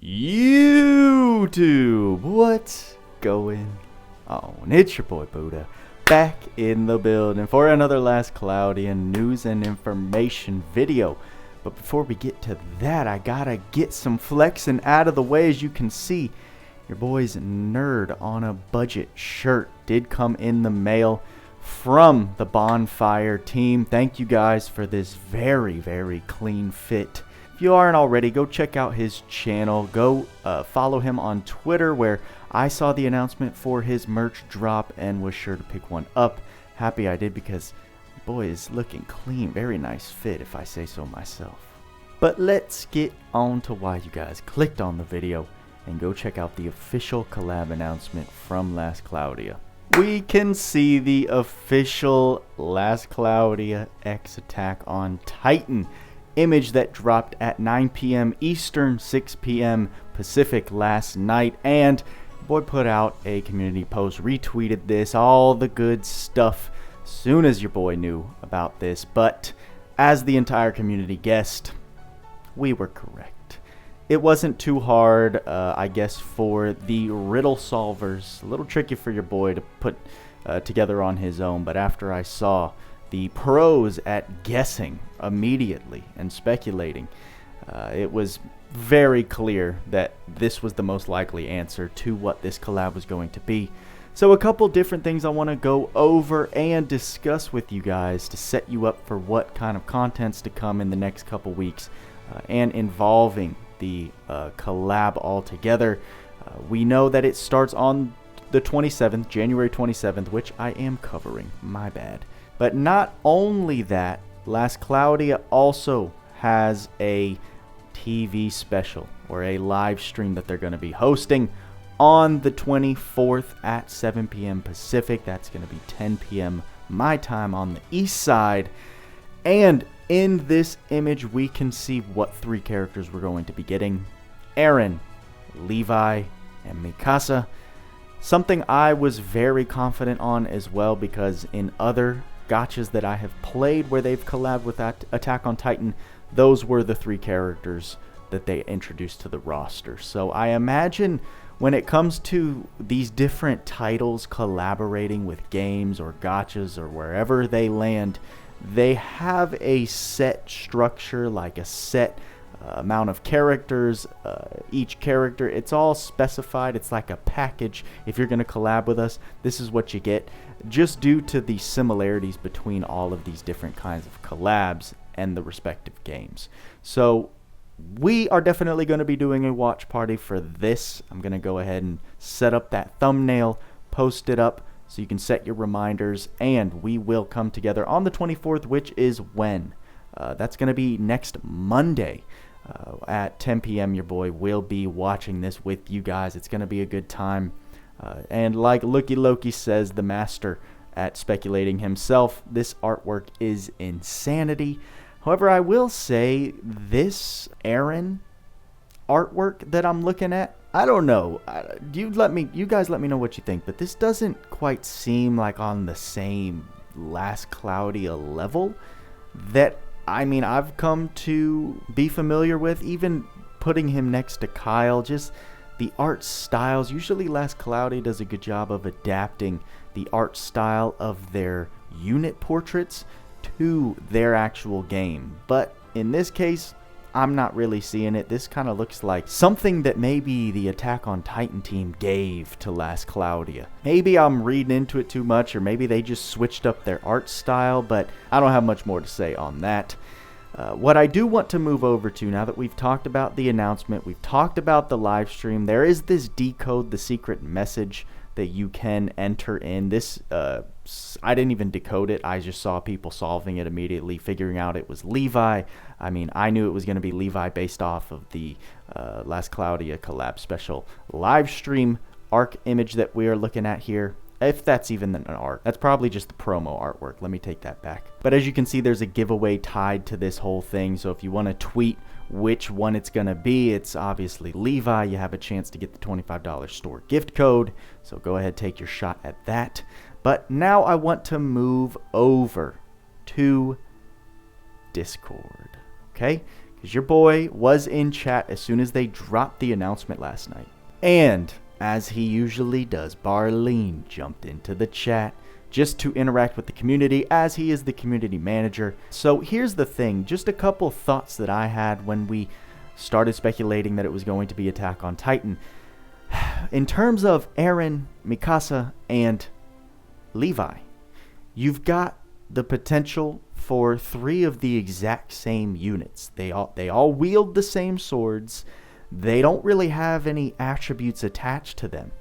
YouTube, what's going on? It's your boy Buddha, back in the building for another last Cloudian news and information video. But before we get to that, I gotta get some flexing out of the way. As you can see, your boy's Nerd on a Budget shirt did come in the mail from the Bonfire team. Thank you guys for this very, very clean fit. If you aren't already, go check out his channel. Go follow him on Twitter, where I saw the announcement for his merch drop and was sure to pick one up. Happy I did, because boy is looking clean. Very nice fit, if I say so myself. But let's get on to why you guys clicked on the video and go check out the official collab announcement from Last Claudia. We can see the official Last Claudia X Attack on Titan image that dropped at 9 p.m. Eastern, 6 p.m. Pacific last night, and boy put out a community post, retweeted this, all the good stuff, soon as your boy knew about this. But as the entire community guessed, we were correct. It wasn't too hard, I guess, for the riddle solvers. A little tricky for your boy to put together on his own, but after I saw the pros at guessing immediately and speculating, it was very clear that this was the most likely answer to what this collab was going to be. So a couple different things I want to go over and discuss with you guys to set you up for what kind of contents to come in the next couple weeks, and involving the collab altogether. We know that it starts on the 27th, January 27th, which I am covering, my bad. But not only that, Last Claudia also has a TV special, or a live stream, that they're going to be hosting on the 24th at 7 p.m. Pacific. That's going to be 10 p.m. my time on the east side. And in this image, we can see what three characters we're going to be getting: Eren, Levi, and Mikasa. Something I was very confident on as well, because in other gachas that I have played where they've collabed with Attack on Titan, those were the three characters that they introduced to the roster. So I imagine when it comes to these different titles collaborating with games or gachas or wherever they land, they have a set structure, like a set amount of characters. Each character, it's all specified. It's like a package. If you're going to collab with us, this is what you get, just due to the similarities between all of these different kinds of collabs and the respective games. So we are definitely going to be doing a watch party for this. I'm going to go ahead and set up that thumbnail, post it up so you can set your reminders, and we will come together on the 24th, which is when? That's going to be next Monday. At 10 p.m. your boy will be watching this with you guys. It's going to be a good time. And like Loki says, the master at speculating himself, this artwork is insanity. However, I will say this Eren artwork that I'm looking at, I don't know. You guys let me know what you think, but this doesn't quite seem like on the same Last Claudia level that, I mean, I've come to be familiar with. Even putting him next to Kyle, just the art styles. Usually Last Claudia does a good job of adapting the art style of their unit portraits to their actual game. But in this case, I'm not really seeing it. This kind of looks like something that maybe the Attack on Titan team gave to Last Claudia. Maybe I'm reading into it too much, or maybe they just switched up their art style, but I don't have much more to say on that. What I do want to move over to, now that we've talked about the announcement, we've talked about the live stream, there is this decode the secret message that you can enter in. This, I didn't even decode it. I just saw people solving it immediately, figuring out it was Levi. I mean, I knew it was going to be Levi based off of the Last Claudia collab special live stream arc image that we are looking at here. If that's even an art, that's probably just the promo artwork. Let me take that back. But as you can see, there's a giveaway tied to this whole thing. So if you want to tweet which one it's going to be, it's obviously Levi. You have a chance to get the $25 store gift code. So go ahead, take your shot at that. But now I want to move over to Discord. Okay? because your boy was in chat as soon as they dropped the announcement last night. And as he usually does, Barleen jumped into the chat just to interact with the community, as he is the community manager. So here's the thing, just a couple thoughts that I had when we started speculating that it was going to be Attack on Titan. In terms of Eren, Mikasa, and Levi, you've got the potential for 3 of the exact same units. They all wield the same swords. They don't really have any attributes attached to them.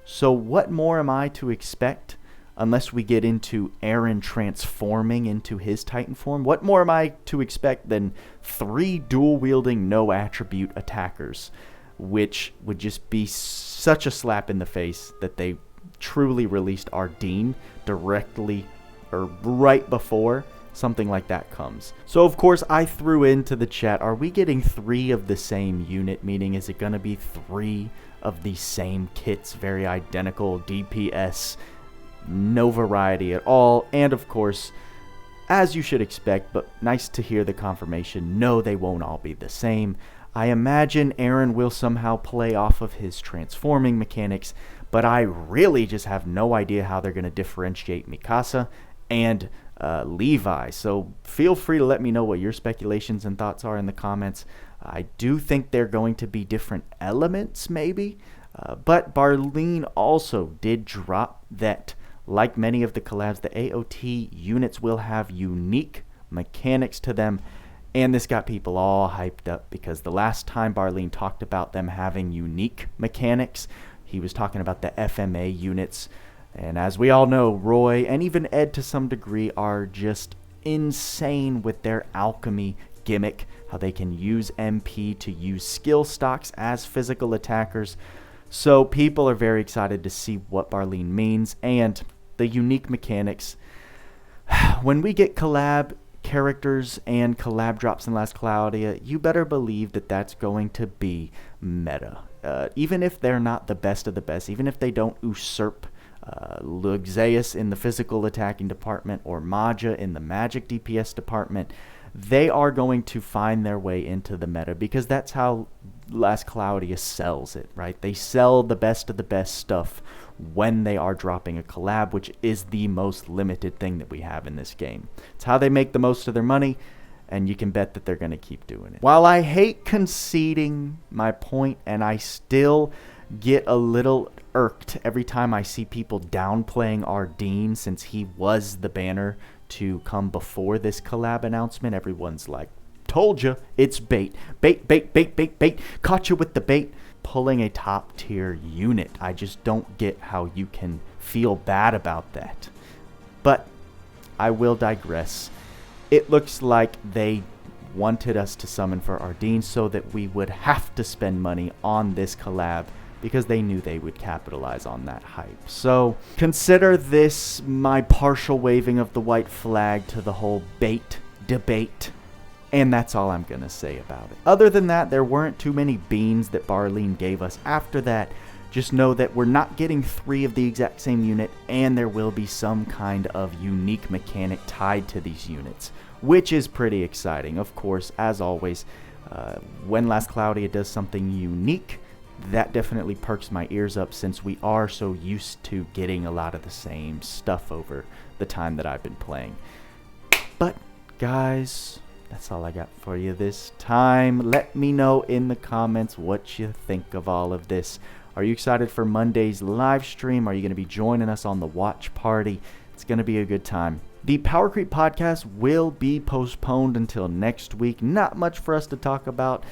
So what more am I to expect unless we get into Eren transforming into his Titan form? What more am I to expect than 3 dual-wielding, no-attribute attackers, which would just be such a slap in the face that they truly released Ardeen directly or right before something like that comes. So of course I threw into the chat, are we getting 3 of the same unit? Meaning, is it going to be 3 of the same kits, very identical DPS, no variety at all? And of course, as you should expect, but nice to hear the confirmation, no, they won't all be the same. I imagine Eren will somehow play off of his transforming mechanics, but I really just have no idea how they're going to differentiate Mikasa and Levi. So feel free to let me know what your speculations and thoughts are in the comments. I do think they're going to be different elements, maybe, but Barleen also did drop that, like many of the collabs, the AOT units will have unique mechanics to them. And this got people all hyped up because the last time Barleen talked about them having unique mechanics, he was talking about the FMA units. And as we all know, Roy and even Ed to some degree are just insane with their alchemy gimmick, how they can use MP to use skill stocks as physical attackers. So people are very excited to see what Barleen means and the unique mechanics. When we get collab characters and collab drops in Last Claudia, you better believe that that's going to be meta. Even if they're not the best of the best, even if they don't usurp Loug Zeus in the physical attacking department or Maja in the magic DPS department, they are going to find their way into the meta because that's how Last Claudia sells it, right? They sell the best of the best stuff when they are dropping a collab, which is the most limited thing that we have in this game. It's how they make the most of their money, and you can bet that they're going to keep doing it. While I hate conceding my point, and I still get a little irked every time I see people downplaying Ardeen since he was the banner to come before this collab announcement. Everyone's like, told you, it's bait. Bait, bait, bait, bait, bait. Caught you with the bait. Pulling a top tier unit. I just don't get how you can feel bad about that. But I will digress. It looks like they wanted us to summon for Ardeen so that we would have to spend money on this collab because they knew they would capitalize on that hype. So consider this my partial waving of the white flag to the whole bait debate. And that's all I'm going to say about it. Other than that, there weren't too many beans that Barleen gave us after that. Just know that we're not getting 3 of the exact same unit, and there will be some kind of unique mechanic tied to these units, which is pretty exciting. Of course, as always, when Last Claudia does something unique, that definitely perks my ears up since we are so used to getting a lot of the same stuff over the time that I've been playing. But, guys, that's all I got for you this time. Let me know in the comments what you think of all of this. Are you excited for Monday's live stream? Are you going to be joining us on the watch party? It's going to be a good time. The Power Creep podcast will be postponed until next week. Not much for us to talk about.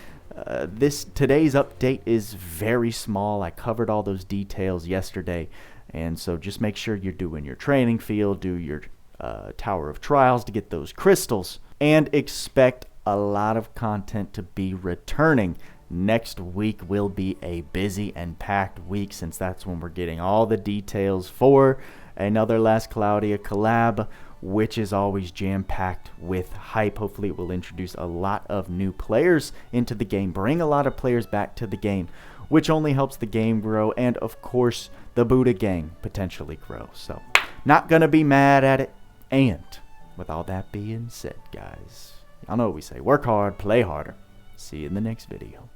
Today's update is very small. I covered all those details yesterday. And so just make sure you're doing your training field, do your Tower of Trials to get those crystals, and expect a lot of content to be returning. Next week will be a busy and packed week since that's when we're getting all the details for another Last Claudia collab, which is always jam-packed with hype. Hopefully it will introduce a lot of new players into the game, bring a lot of players back to the game, which only helps the game grow, and of course the Buddha gang potentially grow. So not gonna be mad at it. And with all that being said, guys, y'all know what we say, work hard, play harder. See you in the next video.